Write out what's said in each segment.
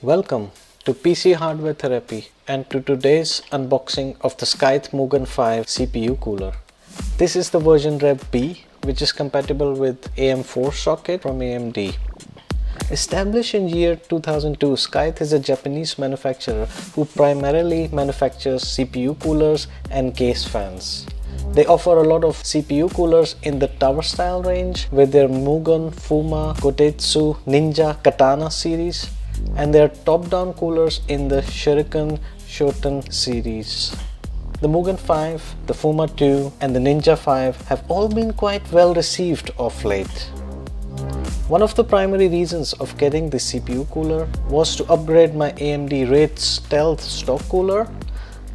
Welcome to PC Hardware Therapy and to today's unboxing of the Scythe Mugen 5 CPU cooler. This is the version Rev B, which is compatible with AM4 socket from AMD. Established in year 2002, Scythe is a Japanese manufacturer who primarily manufactures CPU coolers and case fans. They offer a lot of CPU coolers in the tower style range with their Mugen, Fuma, Kotetsu, Ninja, Katana series, and their top-down coolers in the Shuriken, Shoten series. The Mugen 5, the Fuma 2 and the Ninja 5 have all been quite well received of late. One of the primary reasons of getting this CPU cooler was to upgrade my AMD Wraith Stealth stock cooler,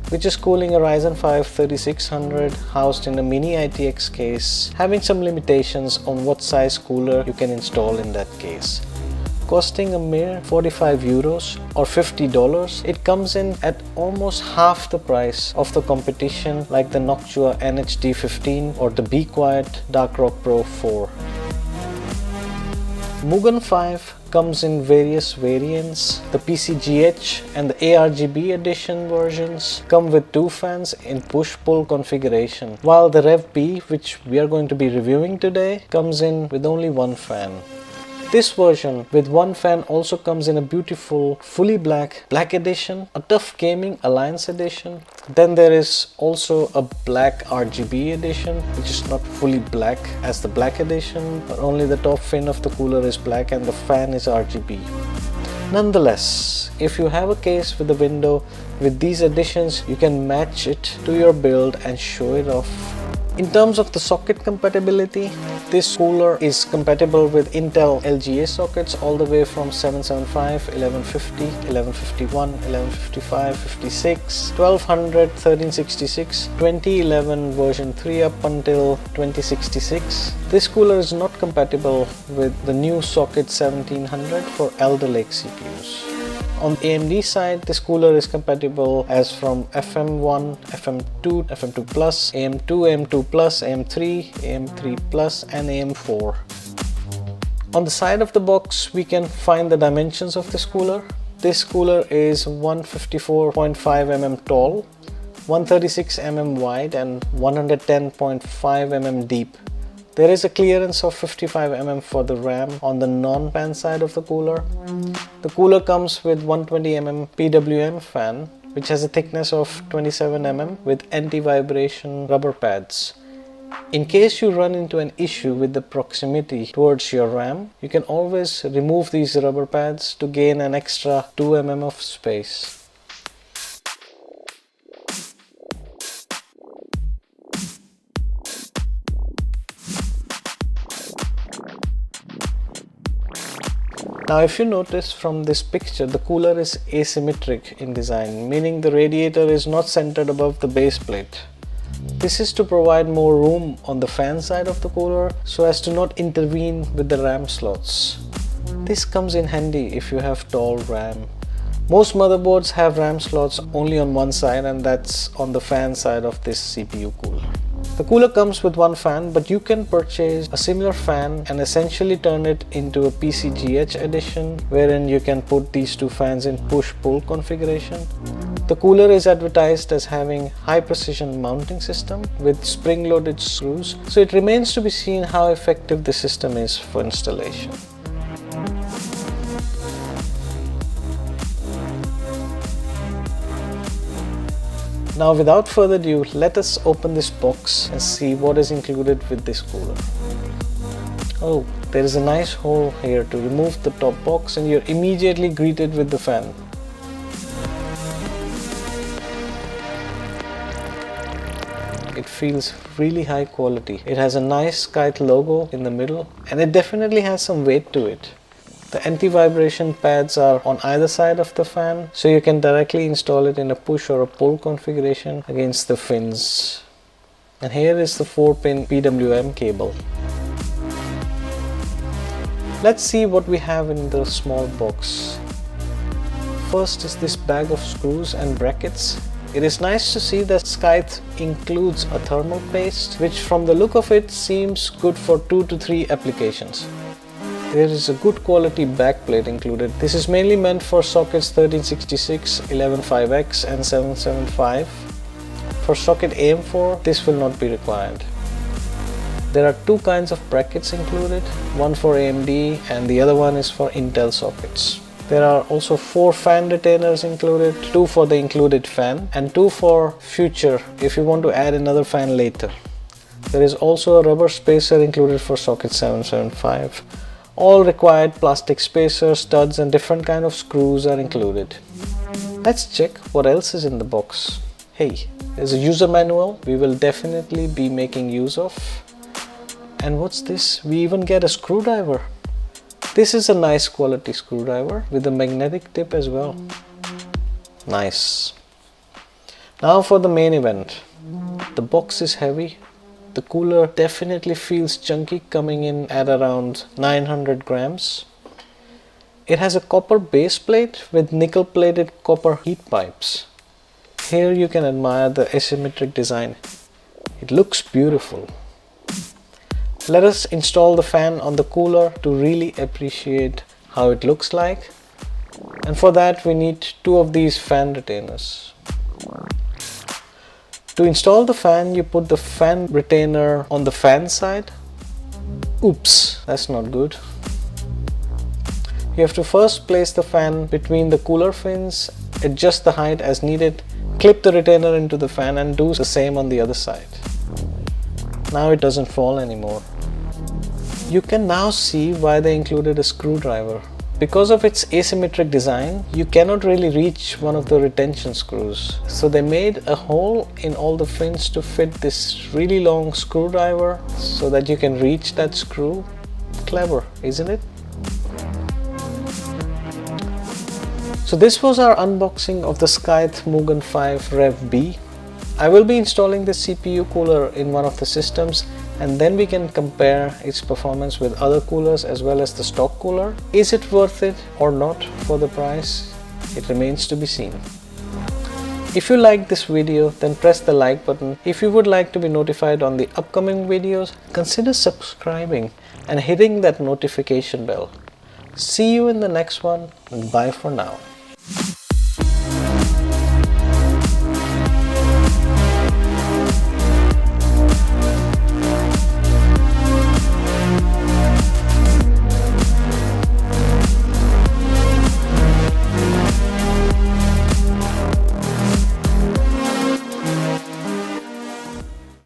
which is cooling a Ryzen 5 3600 housed in a mini-itx case, having some limitations on what size cooler you can install in that case. Costing a mere 45 euros or $50, it comes in at almost half the price of the competition like the Noctua NHD15 or the Be Quiet Darkrock Pro 4. Mugen 5 comes in various variants. The PCGH and the ARGB edition versions come with two fans in push-pull configuration, while the Rev B, which we are going to be reviewing today, comes in with only one fan. This version with one fan also comes in a beautiful fully black edition, a tough gaming alliance edition. Then there is also a black RGB edition, which is not fully black as the black edition, but only the top fin of the cooler is black and the fan is RGB. Nonetheless, if you have a case with a window with these additions, you can match it to your build and show it off. In terms of the socket compatibility, this cooler is compatible with Intel LGA sockets all the way from 775, 1150, 1151, 1155, 56, 1200, 1366, 2011 version 3 up until 2066. This cooler is not compatible with the new socket 1700 for Alder Lake CPUs. On the AMD side, this cooler is compatible as from FM1, FM2, FM2 Plus, AM2, AM2 Plus, AM3, AM3 Plus and AM4. On the side of the box, we can find the dimensions of this cooler. This cooler is 154.5 mm tall, 136 mm wide and 110.5 mm deep. There is a clearance of 55 mm for the RAM on the non-fan side of the cooler. The cooler comes with 120 mm PWM fan, which has a thickness of 27 mm with anti-vibration rubber pads. In case you run into an issue with the proximity towards your RAM, you can always remove these rubber pads to gain an extra 2 mm of space. Now if you notice from this picture, the cooler is asymmetric in design, meaning the radiator is not centered above the base plate. This is to provide more room on the fan side of the cooler so as to not intervene with the RAM slots. This comes in handy if you have tall RAM. Most motherboards have RAM slots only on one side, and that's on the fan side of this CPU cooler. The cooler comes with one fan, but you can purchase a similar fan and essentially turn it into a PCGH edition, wherein you can put these two fans in push-pull configuration. The cooler is advertised as having high precision mounting system with spring-loaded screws, so it remains to be seen how effective the system is for installation. Now without further ado, let us open this box and see what is included with this cooler. Oh, there is a nice hole here to remove the top box and you're immediately greeted with the fan. It feels really high quality. It has a nice Scythe logo in the middle and it definitely has some weight to it. The anti-vibration pads are on either side of the fan, so you can directly install it in a push or a pull configuration against the fins. And here is the 4-pin PWM cable. Let's see what we have in the small box. First is this bag of screws and brackets. It is nice to see that Scythe includes a thermal paste, which from the look of it seems good for 2 to 3 applications. There is a good quality backplate included. This is mainly meant for sockets 1366, 115X and 775. For socket AM4, this will not be required. There are two kinds of brackets included, one for AMD and the other one is for Intel sockets. There are also 4 fan retainers included, 2 for the included fan and 2 for future if you want to add another fan later. There is also a rubber spacer included for socket 775. All required plastic spacers, studs and different kind of screws are included. Let's check what else is in the box. Hey, there's a user manual we will definitely be making use of. And what's this? We even get a screwdriver. This is a nice quality screwdriver with a magnetic tip as well. Nice. Now for the main event. The box is heavy. The cooler definitely feels chunky, coming in at around 900 grams. It has a copper base plate with nickel plated copper heat pipes. Here you can admire the asymmetric design. It looks beautiful. Let us install the fan on the cooler to really appreciate how it looks like. And for that we need 2 of these fan retainers. To install the fan, you put the fan retainer on the fan side. Oops, that's not good. You have to first place the fan between the cooler fins, adjust the height as needed, clip the retainer into the fan and do the same on the other side. Now it doesn't fall anymore. You can now see why they included a screwdriver. Because of its asymmetric design, you cannot really reach one of the retention screws. So they made a hole in all the fins to fit this really long screwdriver so that you can reach that screw. Clever, isn't it? So this was our unboxing of the Scythe Mugen 5 Rev B. I will be installing the CPU cooler in one of the systems and then we can compare its performance with other coolers as well as the stock cooler. Is it worth it or not for the price? It remains to be seen. If you liked this video, then press the like button. If you would like to be notified on the upcoming videos, consider subscribing and hitting that notification bell. See you in the next one and bye for now.